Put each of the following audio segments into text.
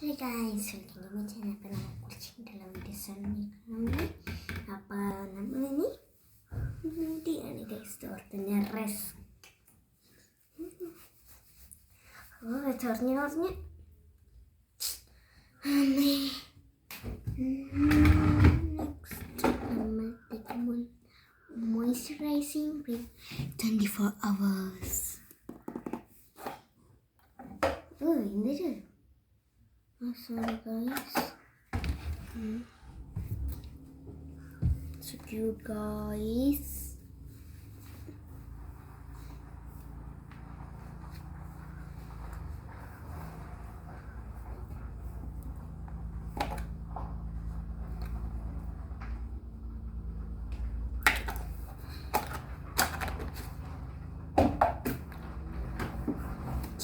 Hey guys, welcome to my channel. അപ്പോൾ നമ്മൾ കുറിച്ചിട്ടുള്ള വീഡിയോസാണ് കാണുന്നത്. അപ്പോൾ നമ്മളിനി മുടിയാണ് ഗൈസ് തോർത്തിൻ്റെ റെസ് ചൊറിഞ്ഞ് നെക്സ്റ്റ് നമ്മൾ മോയ്സ്ചറൈസിങ് ക്രീം 24 hours. എന്തൊരു sorry guys. So cute guys.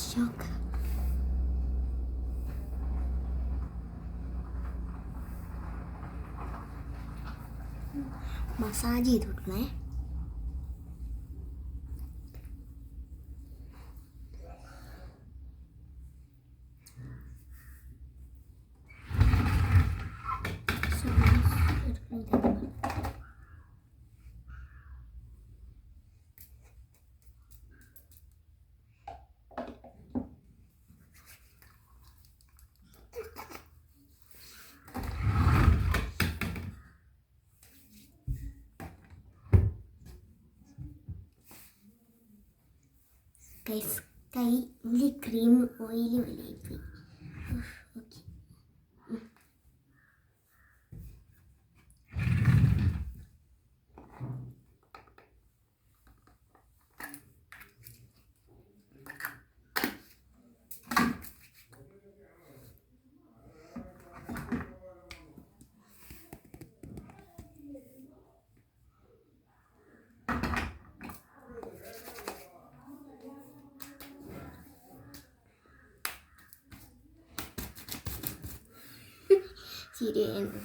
Shock. Massage ചെയ്ത് കൊടുക്കണേ. ഗൈസ് കയ്യിൽ ക്രീം ഓയിൽ വലിയ ഓക്കെ. ശരിയാണ്.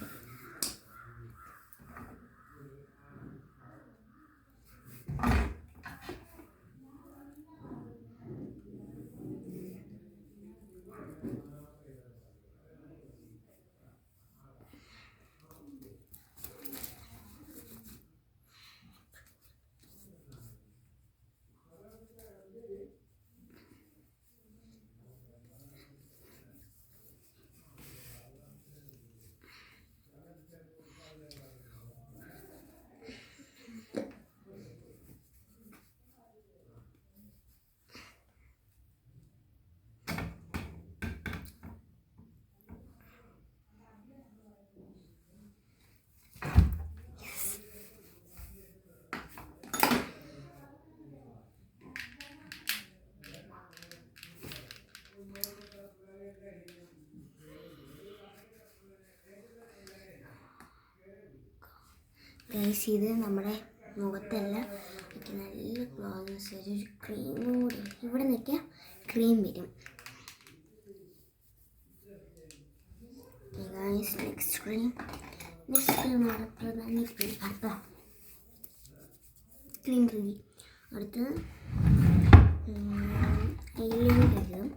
ഗൈസ് ഇത് നമ്മുടെ മുഖത്തെല്ലാം നല്ല ഗ്ലോനെസ് ഒരു ക്രീമും കൂടി ഇവിടെ നിൽക്കുക ക്രീം വരും. ഗൈസ് നെക്സ്റ്റ് ക്രീം പ്രധാന ക്രീം അടുത്ത ക്രീം റിവ്യൂ അടുത്തത് ഐലൈനർ എഴുതും.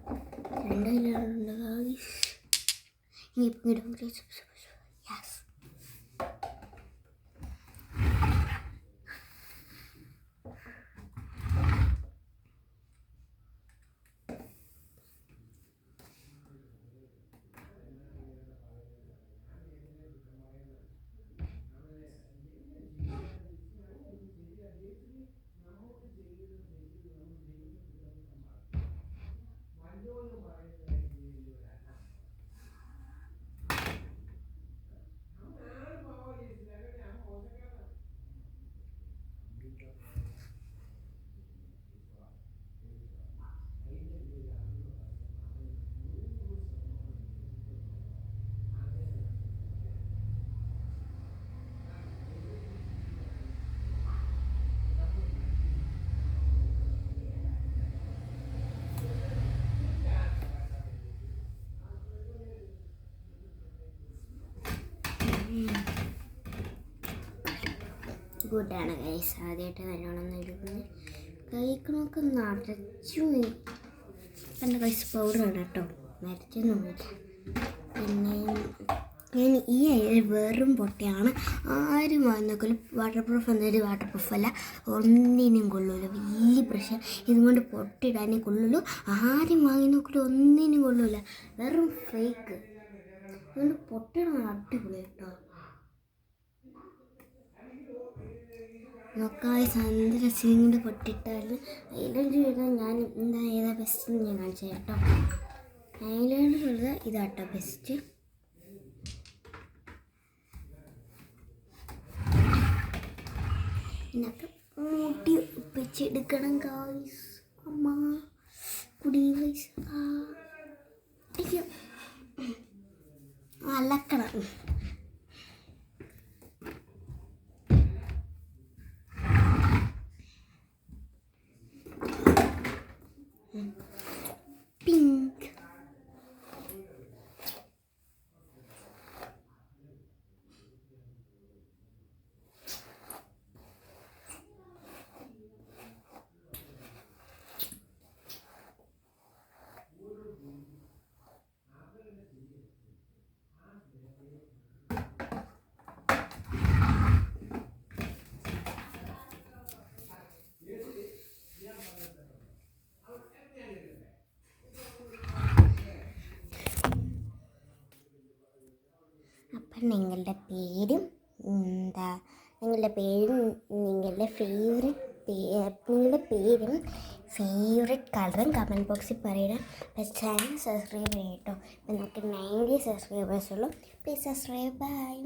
2 ഐലൈനറുണ്ട് ഗൈസ്. ഇനി ഇടും യെസ്. ഗുഡാണ് ഗൈസ്. ആദ്യമായിട്ട് നല്ലോണം നൽകുന്നത് കഴിക്കണമൊക്കെ നിറച്ചു. എൻ്റെ ഗൈസ് പൗഡറാണ് കേട്ടോ, നരച്ചൊന്നുമില്ല. പിന്നെ ഞാൻ ഈ വെറും പൊട്ടയാണ്. ആരും വാങ്ങിനോക്കലും വാട്ടർ പ്രൂഫ് എന്നൊരു വാട്ടർ പ്രൂഫല്ല, ഒന്നിനും കൊള്ളൂല. വലിയ പ്രശ്നം, ഇതുകൊണ്ട് പൊട്ടിടാനേ കൊള്ളുള്ളൂ. ആരും വാങ്ങി നോക്കലും ഒന്നിനും കൊള്ളൂല, വെറും ഫേക്ക്. അതുകൊണ്ട് പൊട്ടിടാൻ അടിപൊളി കേട്ടോ. നോക്കായി സന്തരസിനും കൊണ്ട് പൊട്ടിട്ടാൽ ഐലൻഡ് ചെയ്താൽ ഞാൻ ഏതാ ബെസ്റ്റ് ഞാൻ കാണിച്ചു കേട്ടോ. ഐലൻഡിലുള്ളത് ഇതാട്ടോ ബെസ്റ്റ്. ഇതിനൊക്കെ മൂട്ടി വെച്ചെടുക്കണം ഗായ്സ്. അമ്മ കുടി ഗൈസ്. അയ്യോ അലക്കണം. പിങ്ക് അപ്പം നിങ്ങളുടെ പേരും നിങ്ങളുടെ പേരും ഫേവറേറ്റ് കളറും കമൻറ്റ് ബോക്സിൽ പറയണം. ചാനൽ സബ്സ്ക്രൈബ് ചെയ്യട്ടോ. ഇപ്പം നമുക്ക് 90 സബ്സ്ക്രൈബേഴ്സുള്ളൂ. Please subscribe. ബൈ.